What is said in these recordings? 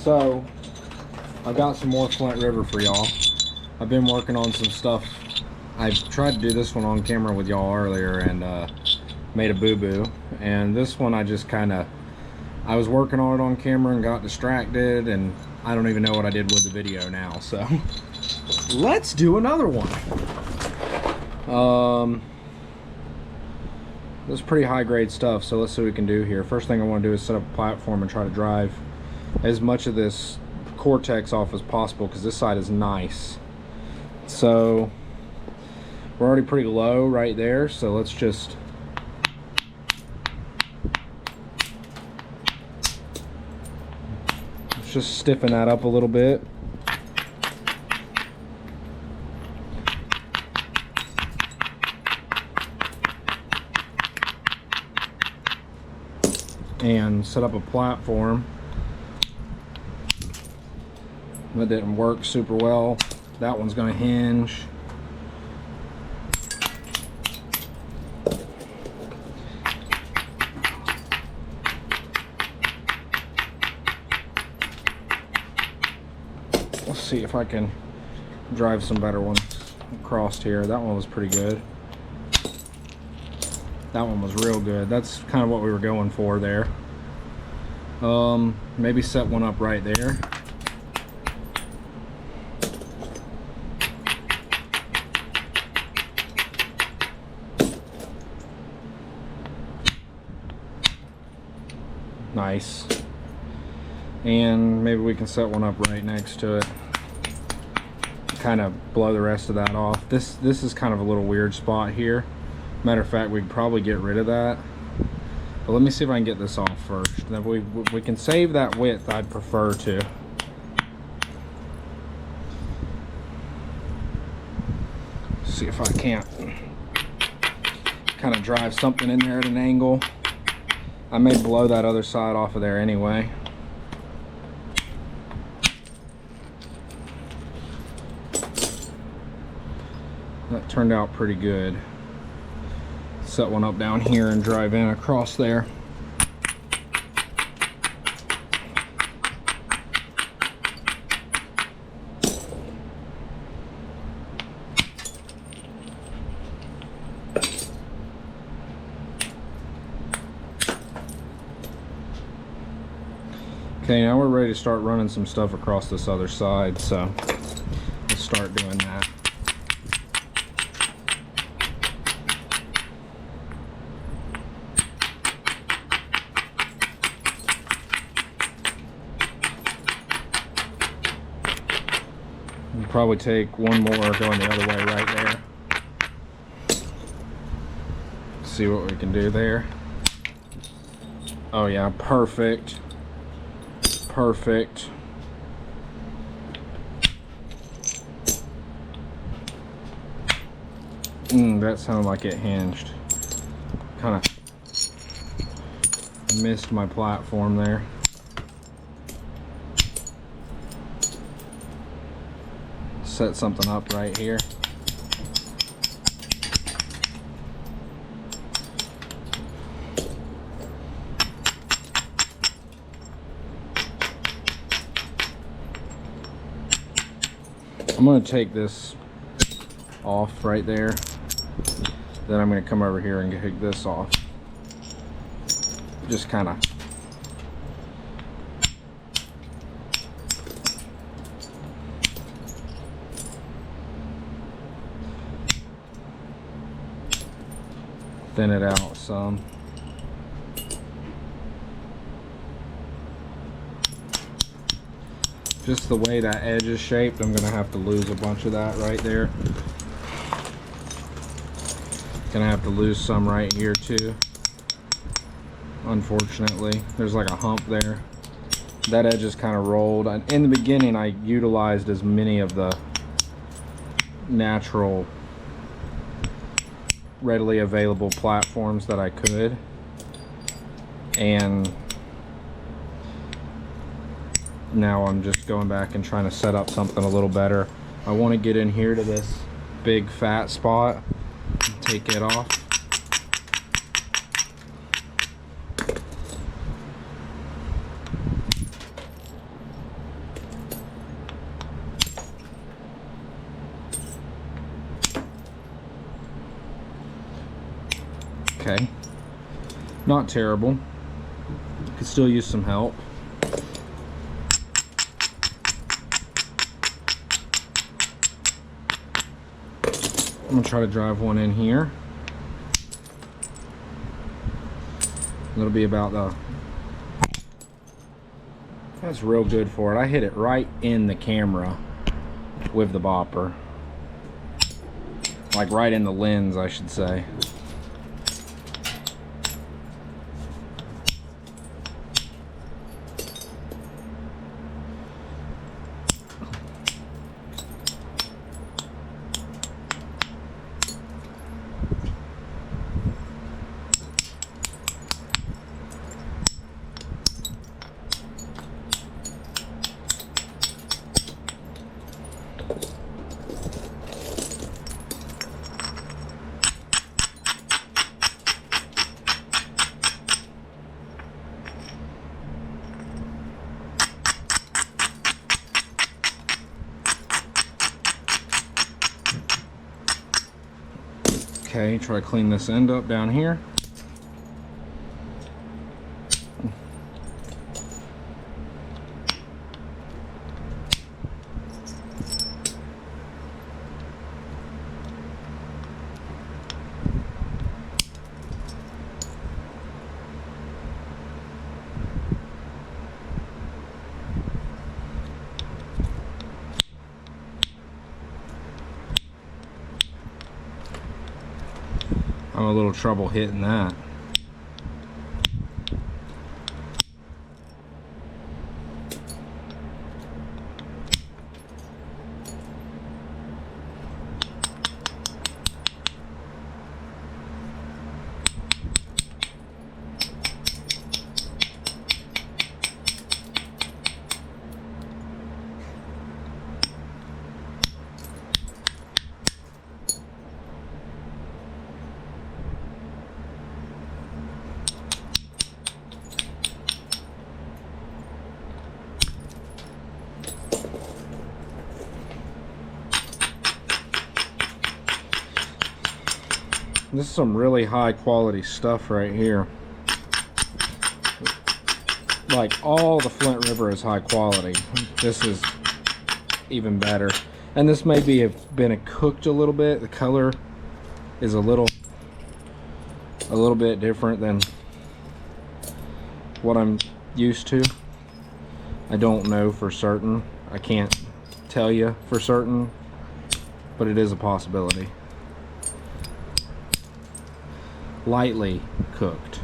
So I've got some more Flint River for y'all. I've been working on some stuff. I tried to do this one on camera with y'all earlier and made a boo-boo. And this one I just I was working on it on camera and got distracted, and I don't even know what I did with the video now. So let's do another one. This is pretty high grade stuff, so let's see what we can do here. First thing I want to do is set up a platform and try to drive as much of this cortex off as possible, because this side is nice. So we're already pretty low right there, so let's just stiffen that up a little bit. And set up a platform. That didn't work super well. That one's going to hinge. Let's see if I can drive some better ones across here. That one was pretty good. That one was real good. That's kind of what we were going for there. Maybe set one up right there. Nice. And maybe we can set one up right next to it. Kind of blow the rest of that off. This is kind of a little weird spot here. Matter of fact, we could probably get rid of that. But let me see if I can get this off first. Then we can save that width. I'd prefer to. See if I can't kind of drive something in there at an angle. I may blow that other side off of there anyway. That turned out pretty good. Set one up down here and drive in across there. Okay, now we're ready to start running some stuff across this other side, so let's start doing that. We'll probably take one more going the other way right there. See what we can do there. Oh yeah, perfect. Perfect. That sounded like it hinged. Kind of missed my platform there. Set something up right here. I'm going to take this off right there. Then I'm going to come over here and take this off. Just kind of thin it out some. Just the way that edge is shaped, I'm gonna have to lose a bunch of that right there. Gonna have to lose some right here too. Unfortunately, there's like a hump there. That edge is kind of rolled. In the beginning, I utilized as many of the natural, readily available platforms that I could, and now I'm just going back and trying to set up something a little better. I want to get in here to this big fat spot and take it off. okay. Not terrible. Could still use some help. I'm gonna try to drive one in here. It'll be about the... That's real good for it. I hit it right in the camera with the bopper. Like right in the lens, I should say. Okay, try to clean this end up down here. I'm a little trouble hitting that. This is some really high quality stuff right here. Like all the Flint River is high quality. This is even better. And this may be have been cooked a little bit. The color is a little bit different than what I'm used to. I don't know for certain. I can't tell you for certain, but it is a possibility. Lightly cooked.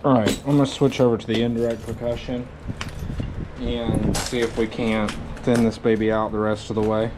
Alright, I'm going to switch over to the indirect percussion and see if we can't thin this baby out the rest of the way.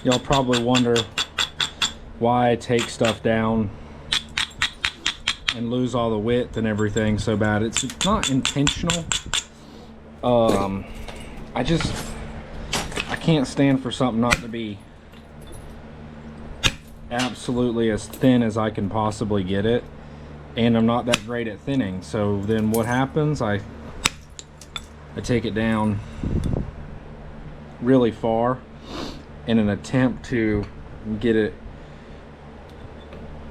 Y'all probably wonder why I take stuff down and lose all the width and everything so bad. It's not intentional. I can't stand for something not to be absolutely as thin as I can possibly get it, and I'm not that great at thinning. So then what happens, I take it down really far in an attempt to get it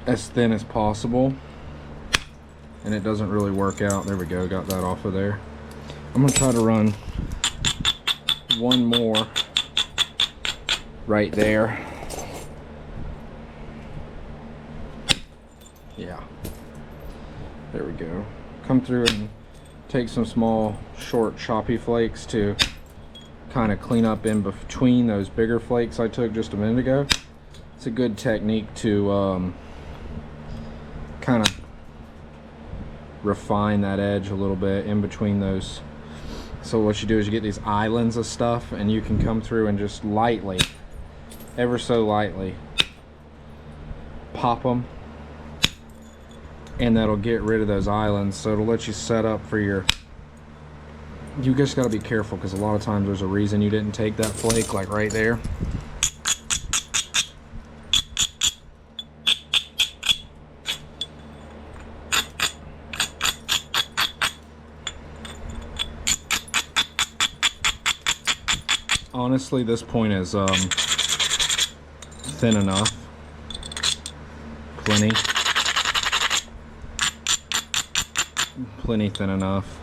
as thin as possible, and it doesn't really work out. There we go, got that off of there. I'm gonna try to run one more right there. Yeah, there we go. Come through and take some small short choppy flakes to kind of clean up in between those bigger flakes I took just a minute ago. It's a good technique to kind of refine that edge a little bit in between those. So what you do is you get these islands of stuff, and you can come through and just lightly, ever so lightly, pop them, and that'll get rid of those islands. So it'll let you set up for your, you just got to be careful, because a lot of times there's a reason you didn't take that flake, like right there. Honestly, this point is thin enough. Plenty thin enough.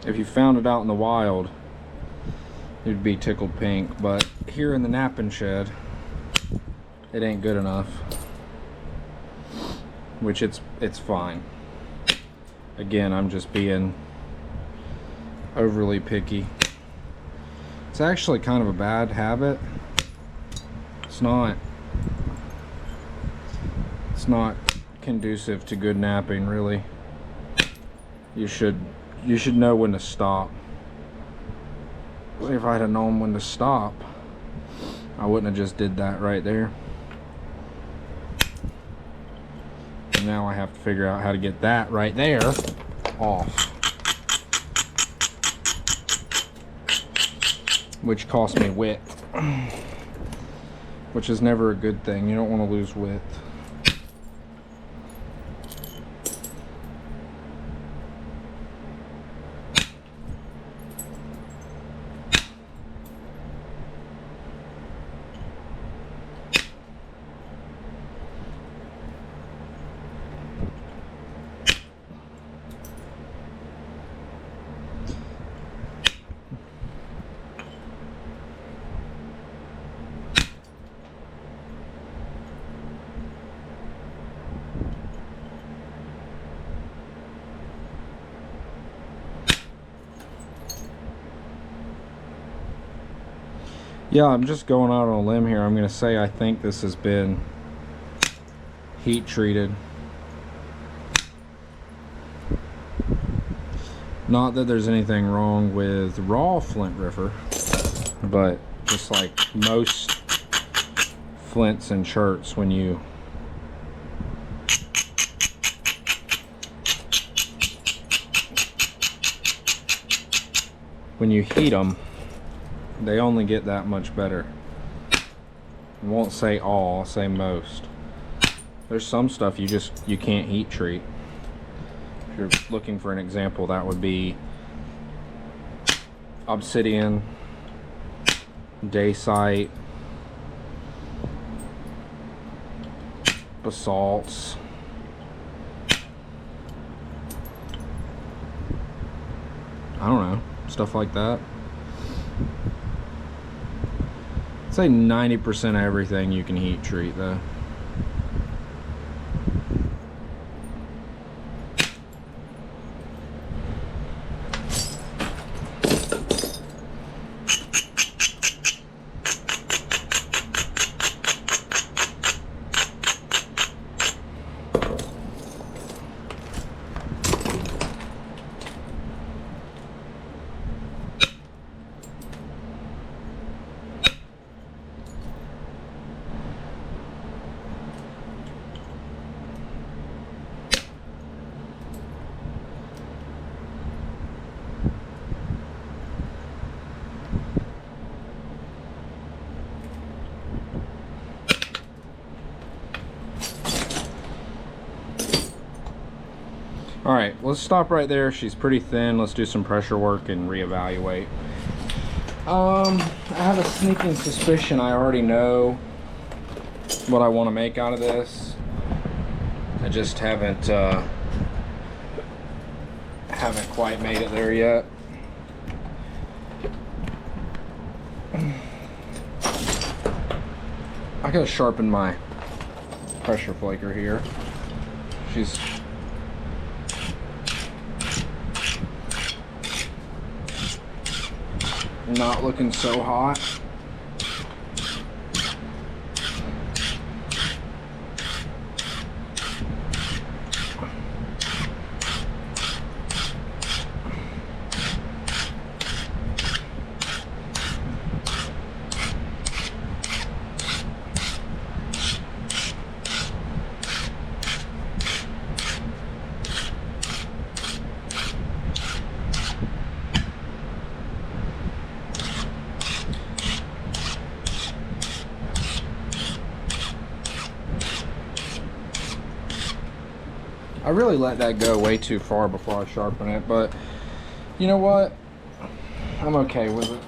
If you found it out in the wild, you'd be tickled pink, but here in the knapping shed, it ain't good enough. Which it's fine. Again, I'm just being overly picky. It's actually kind of a bad habit. It's not conducive to good knapping, really. You should know when to stop. If I'd have known when to stop, I wouldn't have just did that right there. And now I have to figure out how to get that right there off, which cost me width, which is never a good thing. You don't want to lose width. Yeah, I'm just going out on a limb here. I'm going to say I think this has been heat treated. Not that there's anything wrong with raw flint river, but just like most flints and cherts, when you heat them, they only get that much better. I won't say all, I'll say most. There's some stuff you can't heat treat. If you're looking for an example, that would be obsidian, dacite, basalts. I don't know, stuff like that. I'd say 90% of everything you can heat treat though. All right, let's stop right there. She's pretty thin. Let's do some pressure work and reevaluate. I have a sneaking suspicion I already know what I want to make out of this. I just haven't quite made it there yet. I gotta sharpen my pressure flaker here. She's not looking so hot. I really let that go way too far before I sharpen it, but you know what? I'm okay with it.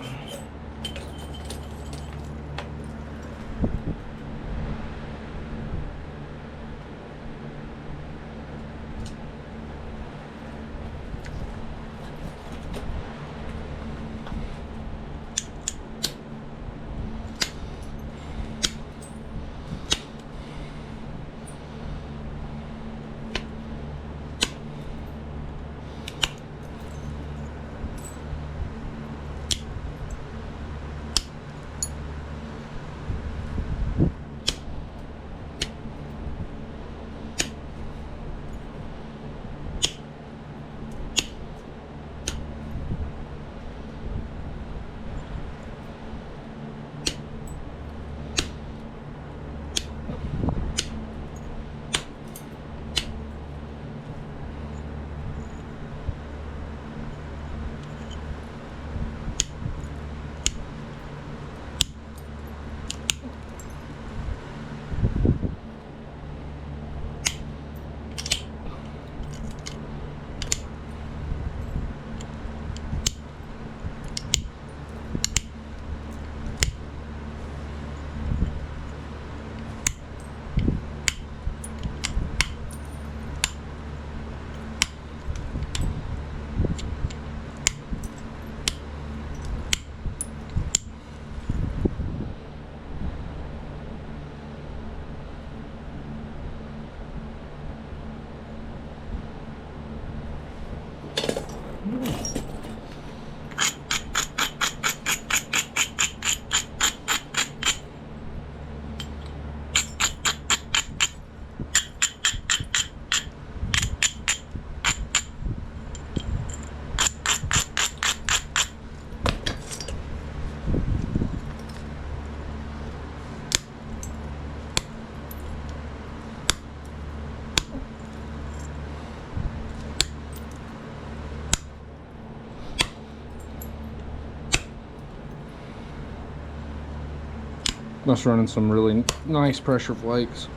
That's running some really nice pressure flakes.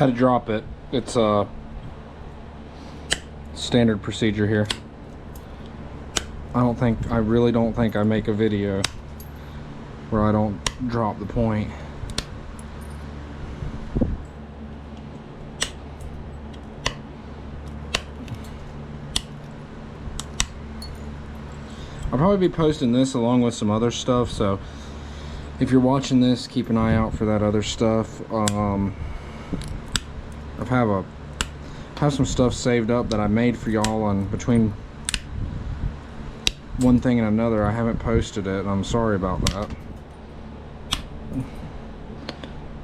How to drop it. It's a standard procedure here. I really don't think I make a video where I don't drop the point. I'll probably be posting this along with some other stuff, so if you're watching this, keep an eye out for that other stuff. I have some stuff saved up that I made for y'all, and between one thing and another I haven't posted it, and I'm sorry about that.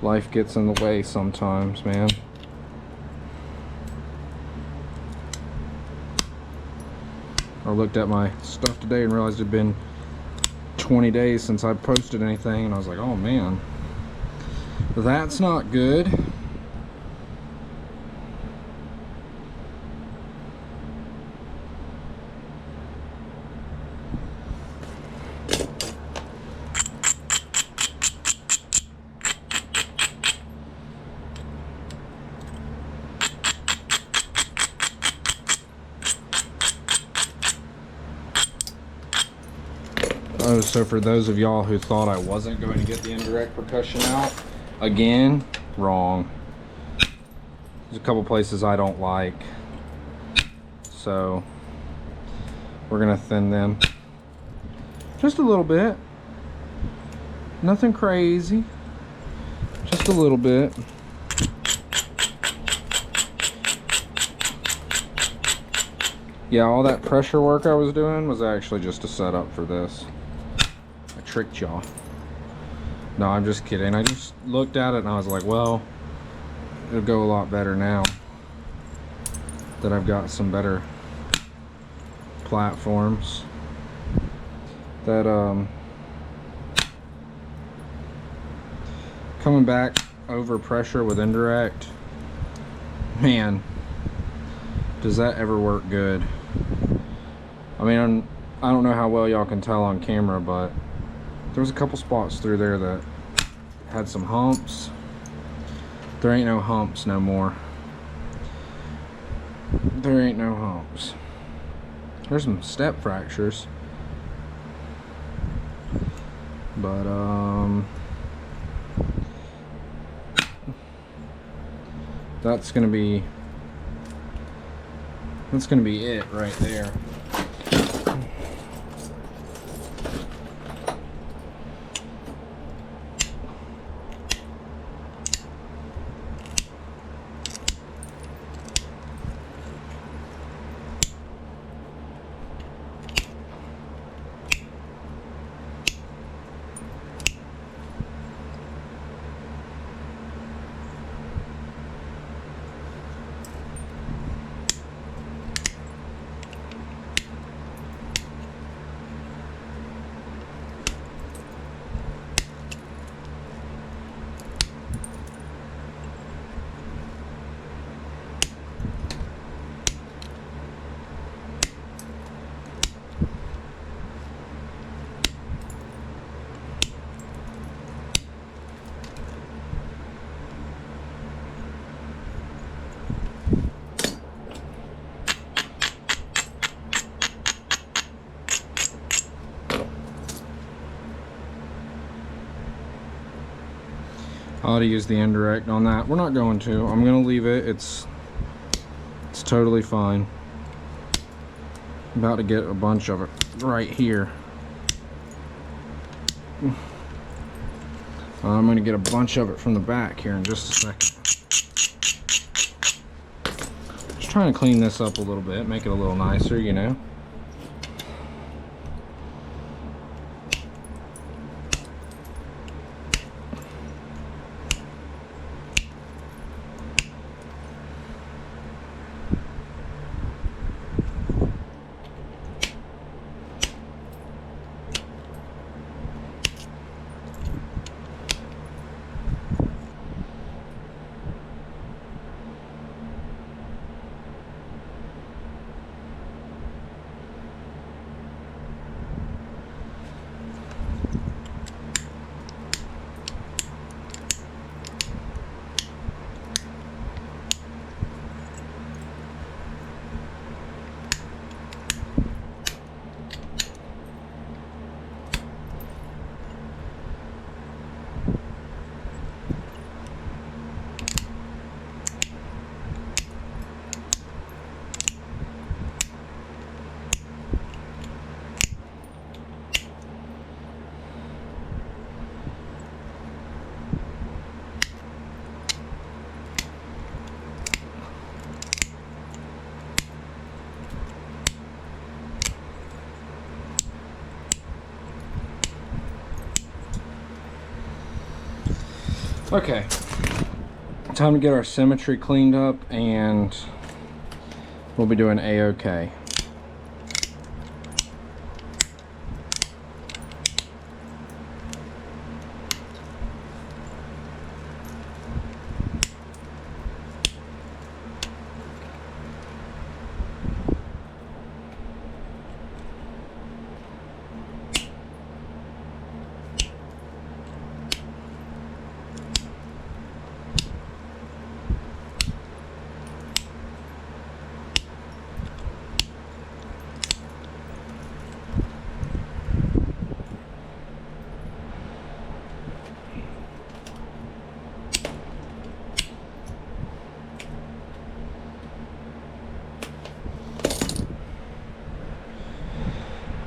Life gets in the way sometimes, man. I looked at my stuff today and realized it'd been 20 days since I posted anything, and I was like, oh man, that's not good. Oh, so for those of y'all who thought I wasn't going to get the indirect percussion out, again, wrong. There's a couple places I don't like, so we're gonna thin them just a little bit. Nothing crazy, just a little bit. Yeah, all that pressure work I was doing was actually just a setup for this. I tricked y'all. No, I'm just kidding. I just looked at it and I was like, well, it'll go a lot better now that I've got some better platforms. That coming back over pressure with indirect, man, does that ever work good? I mean, I don't know how well y'all can tell on camera, but there was a couple spots through there that had some humps. There ain't no humps no more. There ain't no humps. There's some step fractures, but that's gonna be it right there. I ought to use the indirect on that. We're not going to. I'm going to leave it. It's totally fine. I'm about to get a bunch of it right here. I'm going to get a bunch of it from the back here in just a second. Just trying to clean this up a little bit, make it a little nicer, you know. Okay, time to get our symmetry cleaned up, and we'll be doing A-OK.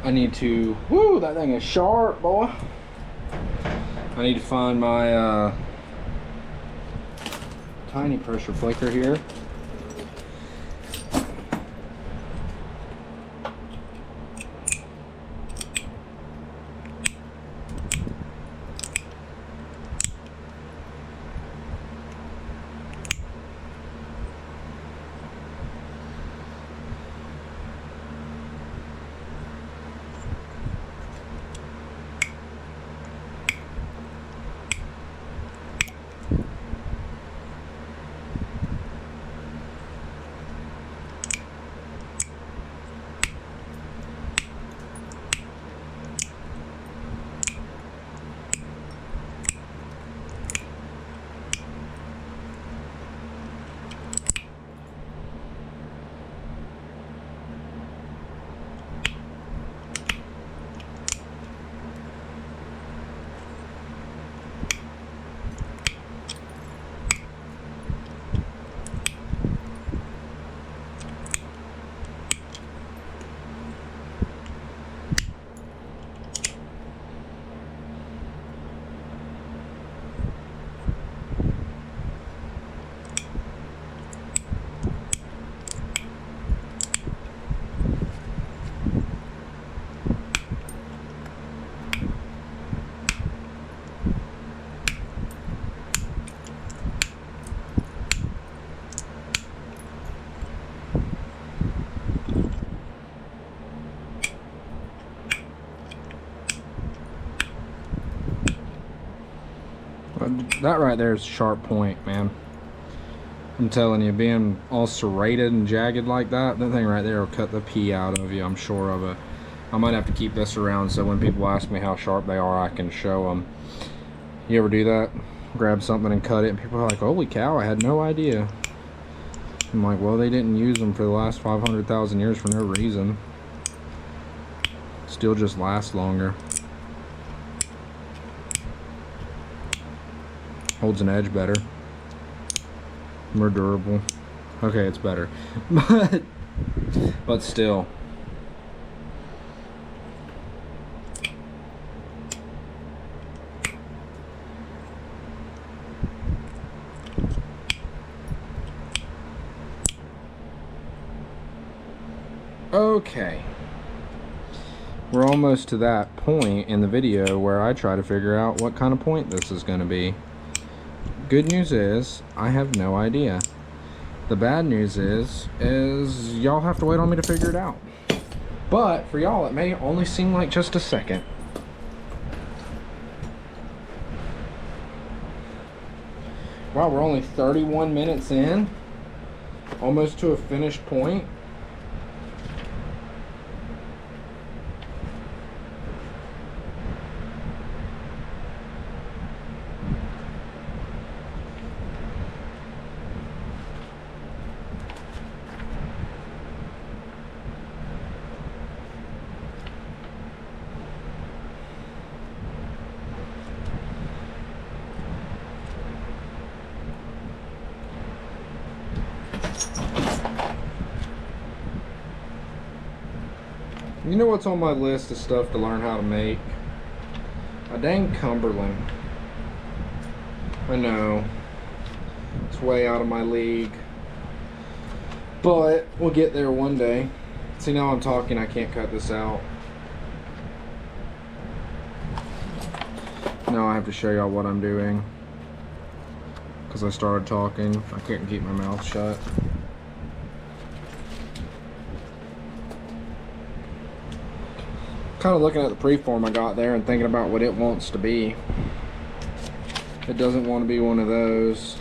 I need to, whoo, that thing is sharp, boy. I need to find my tiny pressure flaker here. That right there is a sharp point, man. I'm telling you, being all serrated and jagged like that, that thing right there will cut the pee out of you, I'm sure of it. I might have to keep this around so when people ask me how sharp they are, I can show them. You ever do that? Grab something and cut it, and people are like, holy cow, I had no idea. I'm like, well, they didn't use them for the last 500,000 years for no reason. Still just lasts longer. Holds an edge better. More durable. Okay, it's better. But still. Okay. We're almost to that point in the video where I try to figure out what kind of point this is going to be. Good news is, I have no idea. The bad news is y'all have to wait on me to figure it out. But for y'all, it may only seem like just a second. Wow, we're only 31 minutes in, almost to a finished point. You know what's on my list of stuff to learn how to make? A dang Cumberland. I know. It's way out of my league. But we'll get there one day. See, now I'm talking, I can't cut this out. Now I have to show y'all what I'm doing. because I started talking. I couldn't keep my mouth shut. Kind of looking at the preform I got there and thinking about what it wants to be. It doesn't want to be one of those.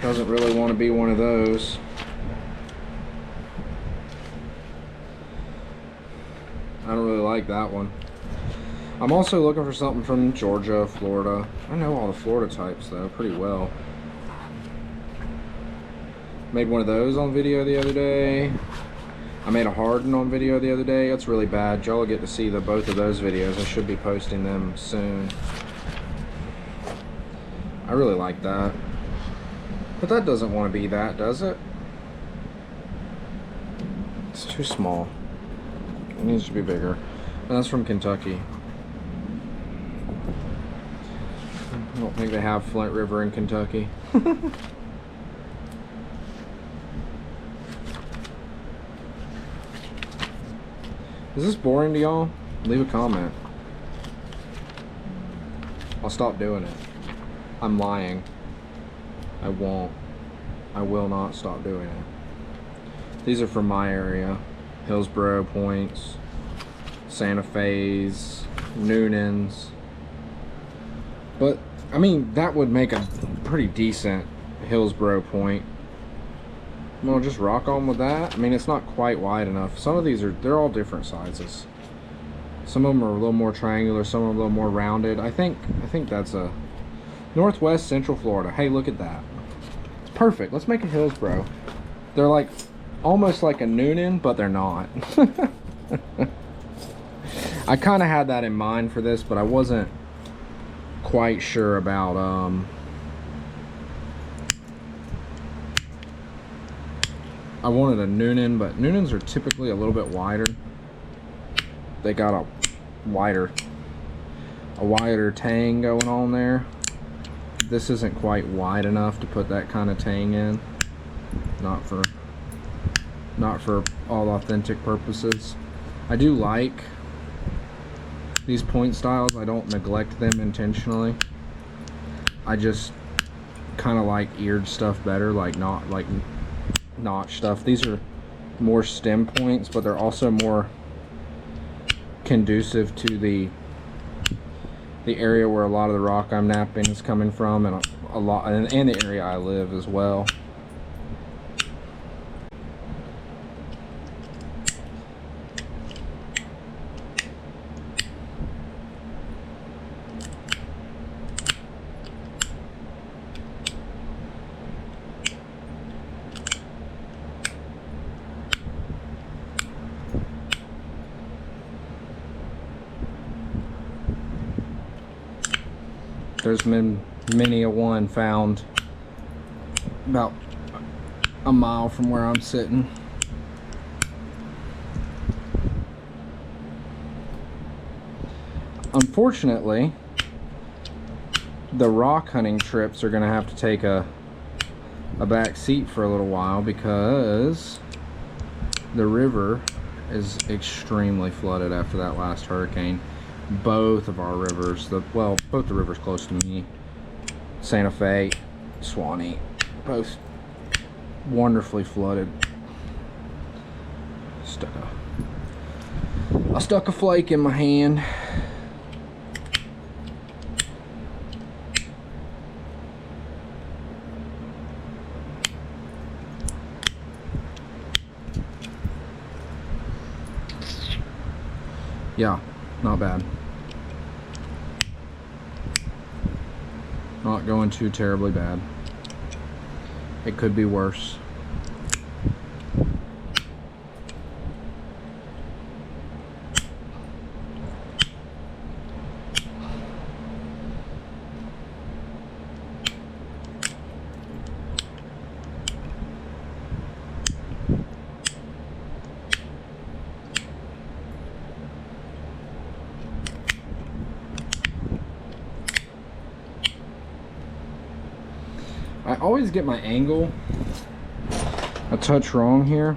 Doesn't really want to be one of those. I don't really like that one. I'm also looking for something from Georgia, Florida. I know all the Florida types though pretty well. Made one of those on video the other day. I made a harden on video the other day. That's really bad. Y'all will get to see both of those videos. I should be posting them soon. I really like that. But that doesn't want to be that, does it? It's too small. It needs to be bigger. And that's from Kentucky. I don't think they have Flint River in Kentucky. Is this boring to y'all? Leave a comment. I'll stop doing it. I'm lying. I won't. I will not stop doing it. These are from my area. Hillsborough points, Santa Fe's, Noonan's. But, I mean, that would make a pretty decent Hillsborough point. I'm gonna just rock on with that. I mean, it's not quite wide enough. Some of these they're all different sizes. Some of them are a little more triangular, some are a little more rounded. I think that's a Northwest Central Florida. Hey, look at that. It's perfect. Let's make a Hillsborough. They're like almost like a Noonan, but they're not. I kind of had that in mind for this, but I wasn't quite sure about I wanted a Noonan, but Noonans are typically a little bit wider. They got a wider tang going on there. This isn't quite wide enough to put that kind of tang in. Not for all authentic purposes. I do like these point styles. I don't neglect them intentionally. I just kind of like eared stuff better, like not like notch stuff. These are more stem points, but they're also more conducive to the area where a lot of the rock I'm napping is coming from, and and the area I live as well. There's been many a one found about a mile from where I'm sitting. Unfortunately, the rock hunting trips are going to have to take a back seat for a little while because the river is extremely flooded after that last hurricane. Both of our rivers, both the rivers close to me, Santa Fe, Swanee, both wonderfully flooded. I stuck a flake in my hand. Yeah, not bad. Not going too terribly bad. It could be worse. I always get my angle a touch wrong here.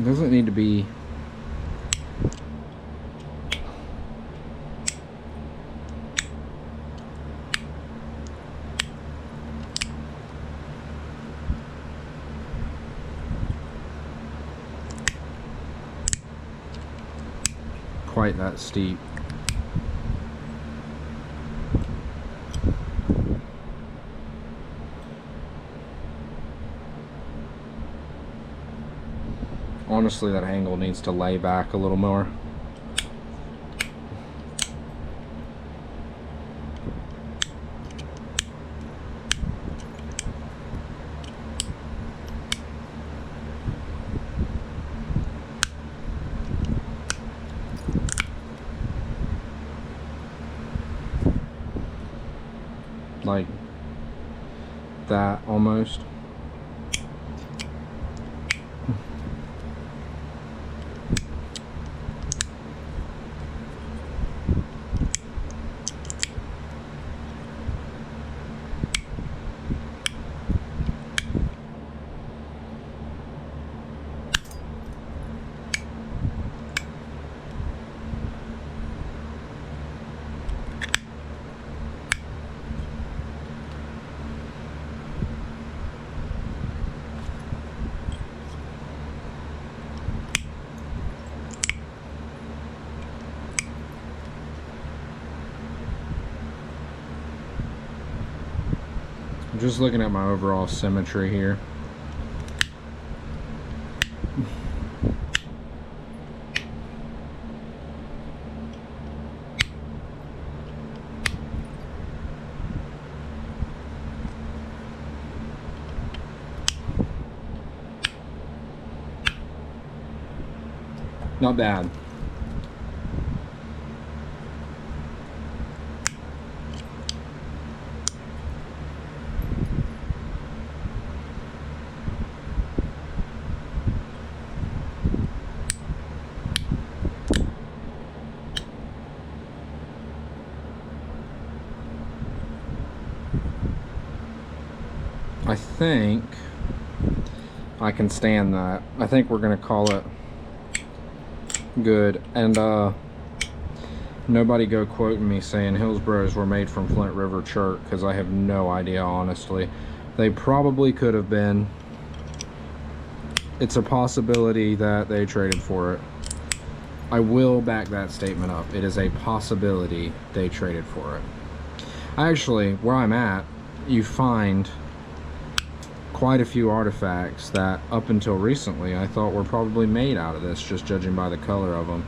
doesn't need to be quite that steep. Honestly, that angle needs to lay back a little more. Like that almost. I'm just looking at my overall symmetry here. Not bad. I think I can stand that. I think we're gonna call it good. And nobody go quoting me saying Hillsboroughs were made from Flint River chert, because I have no idea, honestly. They probably could have been. It's a possibility that they traded for it. I will back that statement up. It is a possibility they traded for it. Actually, where I'm at, you find quite a few artifacts that up until recently I thought were probably made out of this, just judging by the color of them.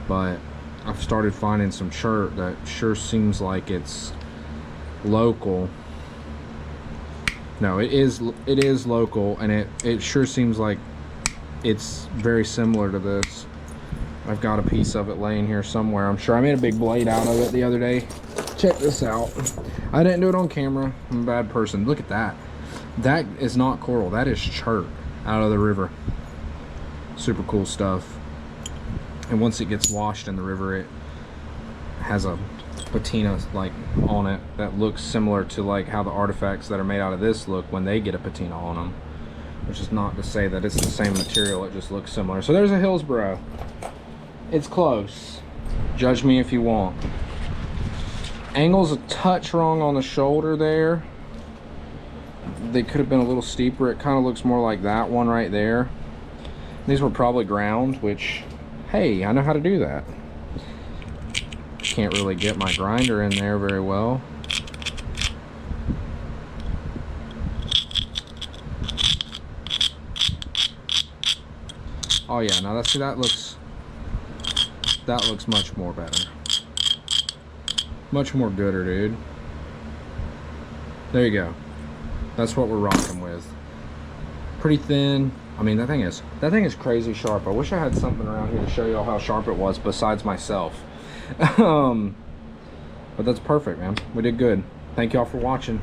But I've started finding some chert that sure seems like it's local. No, it is local, and it sure seems like it's very similar to this. I've got a piece of it laying here somewhere. I'm sure I made a big blade out of it the other day. Check this out. I didn't do it on camera. I'm a bad person. Look at that. That is not coral. That is chert out of the river. Super cool stuff. And once it gets washed in the river, it has a patina like on it that looks similar to like how the artifacts that are made out of this look when they get a patina on them. Which is not to say that it's the same material, it just looks similar. So there's a Hillsborough. It's close. Judge me if you want. Angle's a touch wrong on the shoulder there. They could have been a little steeper. It kind of looks more like that one right there. These were probably ground, which, hey, I know how to do that. Can't really get my grinder in there very well. Oh yeah, now see, that looks much more better. Much more gooder, dude. There you go. That's what we're rocking with. Pretty thin. I mean, that thing is crazy sharp. I wish I had something around here to show y'all how sharp it was besides myself. But that's perfect, man. We did good. Thank y'all for watching.